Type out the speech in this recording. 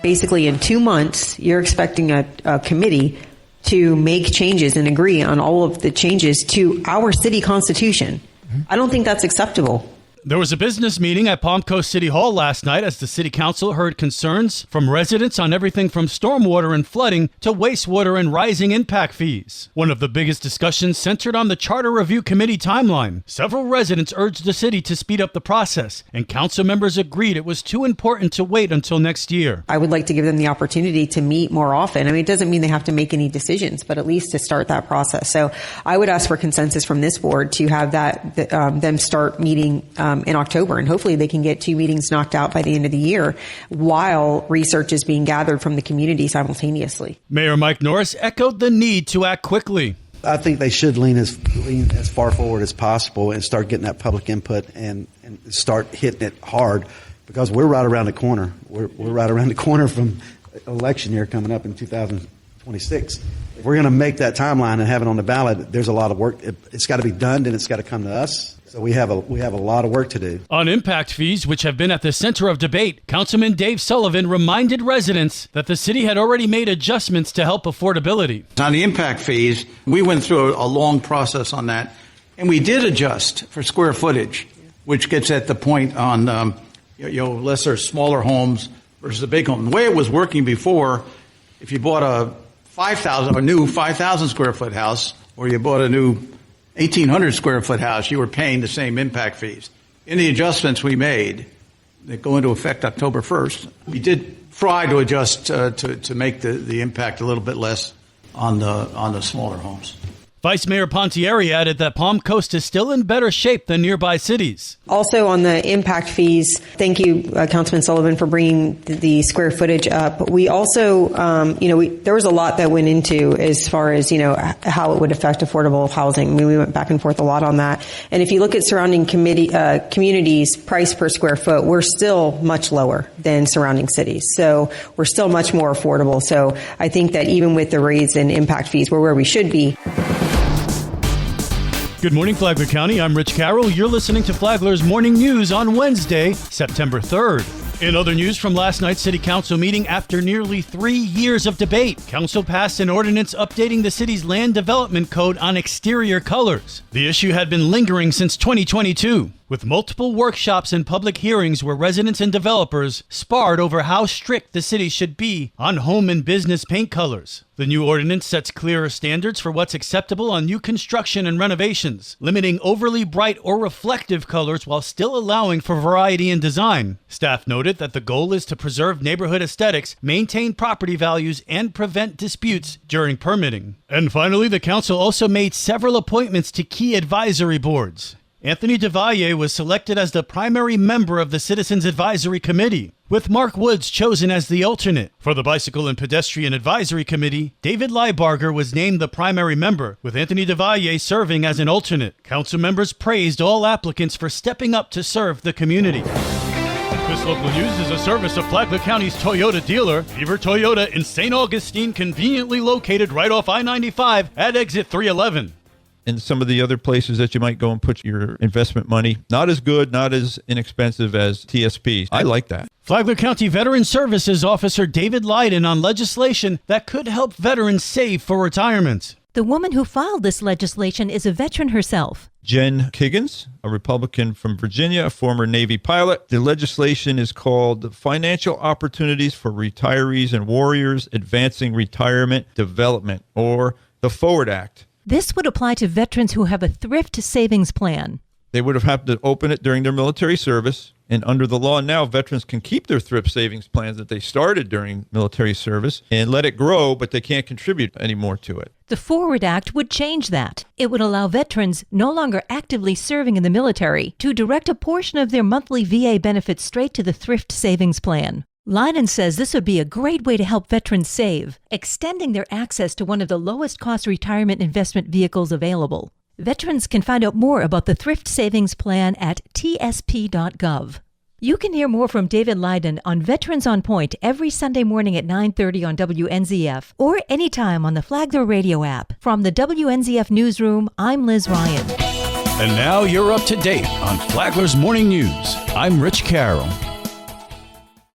basically in 2 months, you're expecting a committee to make changes and agree on all of the changes to our city constitution. I don't think that's acceptable. There was a business meeting at Palm Coast City Hall last night as the city council heard concerns from residents on everything from stormwater and flooding to wastewater and rising impact fees. One of the biggest discussions centered on the Charter Review Committee timeline. Several residents urged the city to speed up the process, and council members agreed it was too important to wait until next year. I would like to give them the opportunity to meet more often. I mean, it doesn't mean they have to make any decisions, but at least to start that process. So I would ask for consensus from this board to have them start meeting in October, and hopefully they can get 2 meetings knocked out by the end of the year while research is being gathered from the community simultaneously. Mayor Mike Norris echoed the need to act quickly. I think they should lean as far forward as possible and start getting that public input and start hitting it hard, because we're right around the corner. We're right around the corner from election year coming up in 2026. If we're going to make that timeline and have it on the ballot, there's a lot of work. It's got to be done, and it's got to come to us. So we have a lot of work to do. On impact fees, which have been at the center of debate, Councilman Dave Sullivan reminded residents that the city had already made adjustments to help affordability. On the impact fees, we went through a long process on that, and we did adjust for square footage, which gets at the point on lesser, smaller homes versus a big home. The way it was working before, if you bought a new 5,000 square foot house, or you bought a new 1,800 square foot house, you were paying the same impact fees. In the adjustments we made that go into effect October 1st, we did try to adjust to make the impact a little bit less on the smaller homes. Vice Mayor Pontieri added that Palm Coast is still in better shape than nearby cities. Also on the impact fees, thank you, Councilman Sullivan, for bringing the square footage up. We also, there was a lot that went into as far as, how it would affect affordable housing. I mean, we went back and forth a lot on that. And if you look at surrounding communities' price per square foot, we're still much lower than surrounding cities. So we're still much more affordable. So I think that even with the raise in impact fees, we're where we should be. Good morning, Flagler County. I'm Rich Carroll. You're listening to Flagler's Morning News on Wednesday, September 3rd. In other news from last night's City Council meeting, after nearly 3 years of debate, Council passed an ordinance updating the city's land development code on exterior colors. The issue had been lingering since 2022, with multiple workshops and public hearings where residents and developers sparred over how strict the city should be on home and business paint colors. The new ordinance sets clearer standards for what's acceptable on new construction and renovations, limiting overly bright or reflective colors while still allowing for variety in design. Staff noted that the goal is to preserve neighborhood aesthetics, maintain property values, and prevent disputes during permitting. And finally, the council also made several appointments to key advisory boards. Anthony DeValle was selected as the primary member of the Citizens Advisory Committee, with Mark Woods chosen as the alternate. For the Bicycle and Pedestrian Advisory Committee, David Liebarger was named the primary member, with Anthony DeValle serving as an alternate. Council members praised all applicants for stepping up to serve the community. This local news is a service of Flagler County's Toyota dealer, Beaver Toyota in St. Augustine, conveniently located right off I-95 at exit 311. And some of the other places that you might go and put your investment money. Not as good, not as inexpensive as TSP. I like that. Flagler County Veteran Services Officer David Leiden on legislation that could help veterans save for retirement. The woman who filed this legislation is a veteran herself. Jen Kiggins, a Republican from Virginia, a former Navy pilot. The legislation is called Financial Opportunities for Retirees and Warriors Advancing Retirement Development, or the Forward Act. This would apply to veterans who have a thrift savings plan. They would have had to open it during their military service. And under the law now, veterans can keep their thrift savings plans that they started during military service and let it grow, but they can't contribute anymore to it. The Forward Act would change that. It would allow veterans no longer actively serving in the military to direct a portion of their monthly VA benefits straight to the thrift savings plan. Leiden says this would be a great way to help veterans save, extending their access to one of the lowest cost retirement investment vehicles available. Veterans can find out more about the Thrift Savings Plan at tsp.gov. You can hear more from David Leiden on Veterans on Point every Sunday morning at 9:30 on WNZF or anytime on the Flagler Radio app. From the WNZF Newsroom, I'm Liz Ryan. And now you're up to date on Flagler's Morning News. I'm Rich Carroll.